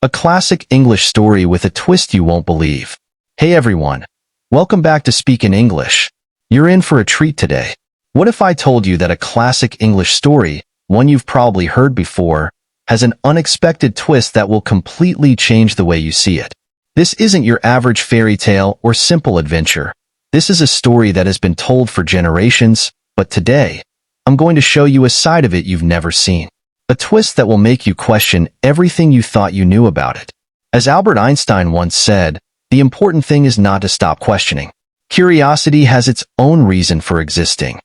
A classic English story with a twist you won't believe. Hey everyone, welcome back to Speak in English. You're in for a treat today. What if I told you that a classic English story, one you've probably heard before, has an unexpected twist that will completely change the way you see it? This isn't your average fairy tale or simple adventure. This is a story that has been told for generations, but today, I'm going to show you a side of it you've never seen. A twist that will make you question everything you thought you knew about it. As Albert Einstein once said, the important thing is not to stop questioning. Curiosity has its own reason for existing.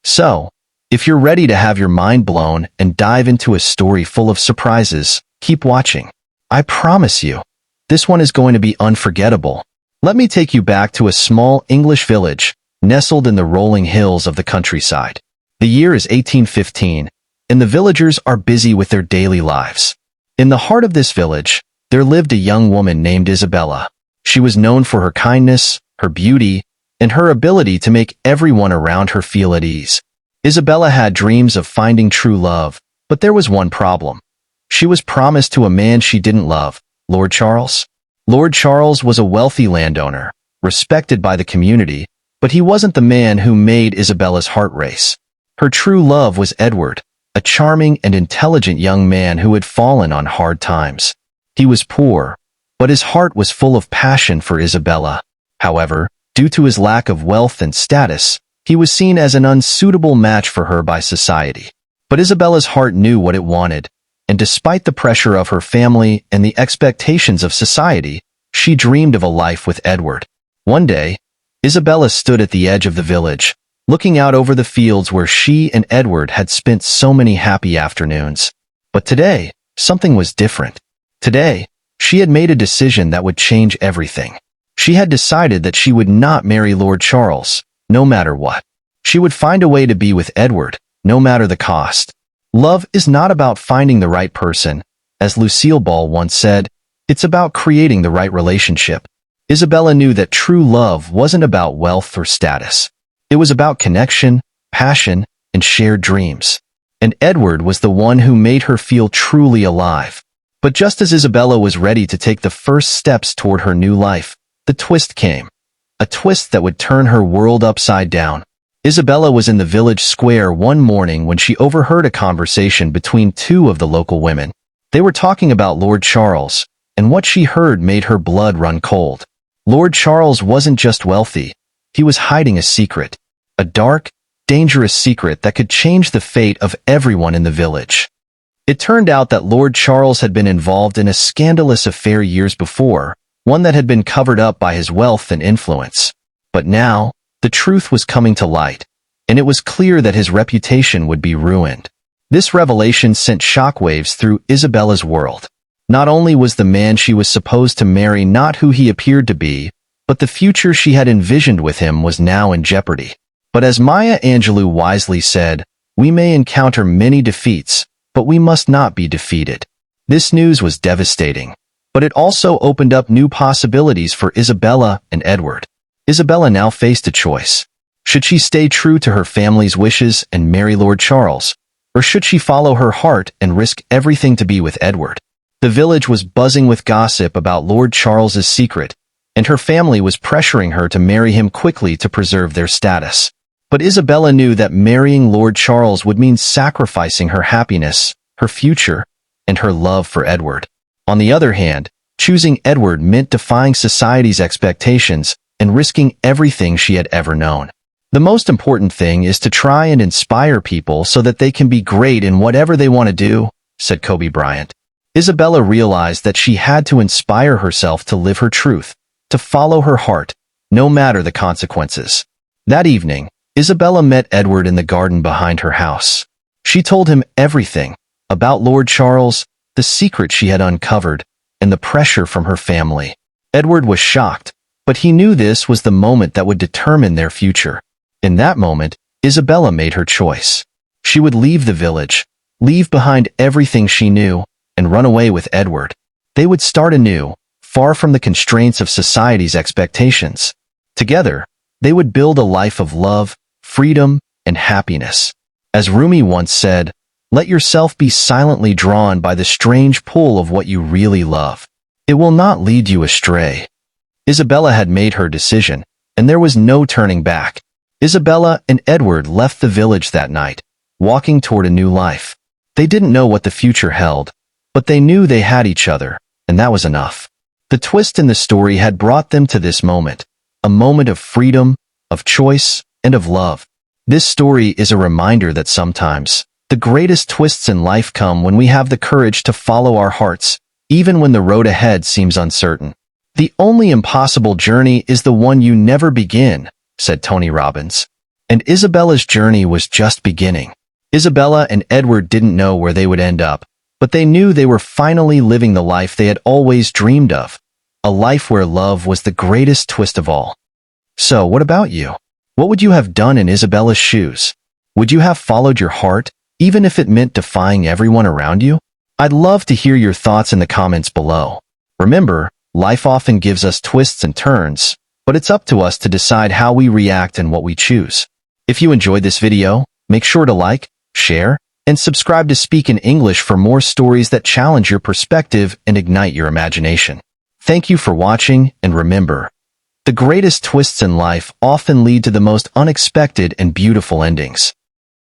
So, if you're ready to have your mind blown and dive into a story full of surprises, keep watching. I promise you, this one is going to be unforgettable. Let me take you back to a small English village, nestled in the rolling hills of the countryside. The year is 1815. And the villagers are busy with their daily lives. In the heart of this village, there lived a young woman named Isabella. She was known for her kindness, her beauty, and her ability to make everyone around her feel at ease. Isabella had dreams of finding true love, but there was one problem. She was promised to a man she didn't love, Lord Charles. Lord Charles was a wealthy landowner, respected by the community, but he wasn't the man who made Isabella's heart race. Her true love was Edward, a charming and intelligent young man who had fallen on hard times. He was poor, but his heart was full of passion for Isabella. However, due to his lack of wealth and status, he was seen as an unsuitable match for her by society. But Isabella's heart knew what it wanted, and despite the pressure of her family and the expectations of society, she dreamed of a life with Edward. One day, Isabella stood at the edge of the village, looking out over the fields where she and Edward had spent so many happy afternoons. But today, something was different. Today, she had made a decision that would change everything. She had decided that she would not marry Lord Charles, no matter what. She would find a way to be with Edward, no matter the cost. Love is not about finding the right person. As Lucille Ball once said, it's about creating the right relationship. Isabella knew that true love wasn't about wealth or status. It was about connection, passion, and shared dreams. And Edward was the one who made her feel truly alive. But just as Isabella was ready to take the first steps toward her new life, the twist came. A twist that would turn her world upside down. Isabella was in the village square one morning when she overheard a conversation between two of the local women. They were talking about Lord Charles, and what she heard made her blood run cold. Lord Charles wasn't just wealthy. He was hiding a secret, a dark, dangerous secret that could change the fate of everyone in the village. It turned out that Lord Charles had been involved in a scandalous affair years before, one that had been covered up by his wealth and influence. But now, the truth was coming to light, and it was clear that his reputation would be ruined. This revelation sent shockwaves through Isabella's world. Not only was the man she was supposed to marry not who he appeared to be, but the future she had envisioned with him was now in jeopardy. But as Maya Angelou wisely said, we may encounter many defeats, but we must not be defeated. This news was devastating, but it also opened up new possibilities for Isabella and Edward. Isabella now faced a choice. Should she stay true to her family's wishes and marry Lord Charles, or should she follow her heart and risk everything to be with Edward? The village was buzzing with gossip about Lord Charles's secret, and her family was pressuring her to marry him quickly to preserve their status. But Isabella knew that marrying Lord Charles would mean sacrificing her happiness, her future, and her love for Edward. On the other hand, choosing Edward meant defying society's expectations and risking everything she had ever known. The most important thing is to try and inspire people so that they can be great in whatever they want to do, said Kobe Bryant. Isabella realized that she had to inspire herself to live her truth, to follow her heart, no matter the consequences. That evening, Isabella met Edward in the garden behind her house. She told him everything about Lord Charles, the secret she had uncovered, and the pressure from her family. Edward was shocked, but he knew this was the moment that would determine their future. In that moment, Isabella made her choice. She would leave the village, leave behind everything she knew, and run away with Edward. They would start anew, far from the constraints of society's expectations. Together, they would build a life of love, freedom, and happiness. As Rumi once said, Let yourself be silently drawn by the strange pull of what you really love. It will not lead you astray. Isabella had made her decision, and there was no turning back. Isabella and Edward left the village that night, walking toward a new life. They didn't know what the future held, but they knew they had each other, and that was enough. The twist in the story had brought them to this moment, a moment of freedom, of choice, and of love. This story is a reminder that sometimes, the greatest twists in life come when we have the courage to follow our hearts, even when the road ahead seems uncertain. The only impossible journey is the one you never begin, said Tony Robbins. And Isabella's journey was just beginning. Isabella and Edward didn't know where they would end up, but they knew they were finally living the life they had always dreamed of, a life where love was the greatest twist of all. So, what about you? What would you have done in Isabella's shoes? Would you have followed your heart, even if it meant defying everyone around you? I'd love to hear your thoughts in the comments below. Remember, life often gives us twists and turns, but it's up to us to decide how we react and what we choose. If you enjoyed this video, make sure to like, share, and subscribe to Speak in English for more stories that challenge your perspective and ignite your imagination. Thank you for watching, and remember, the greatest twists in life often lead to the most unexpected and beautiful endings.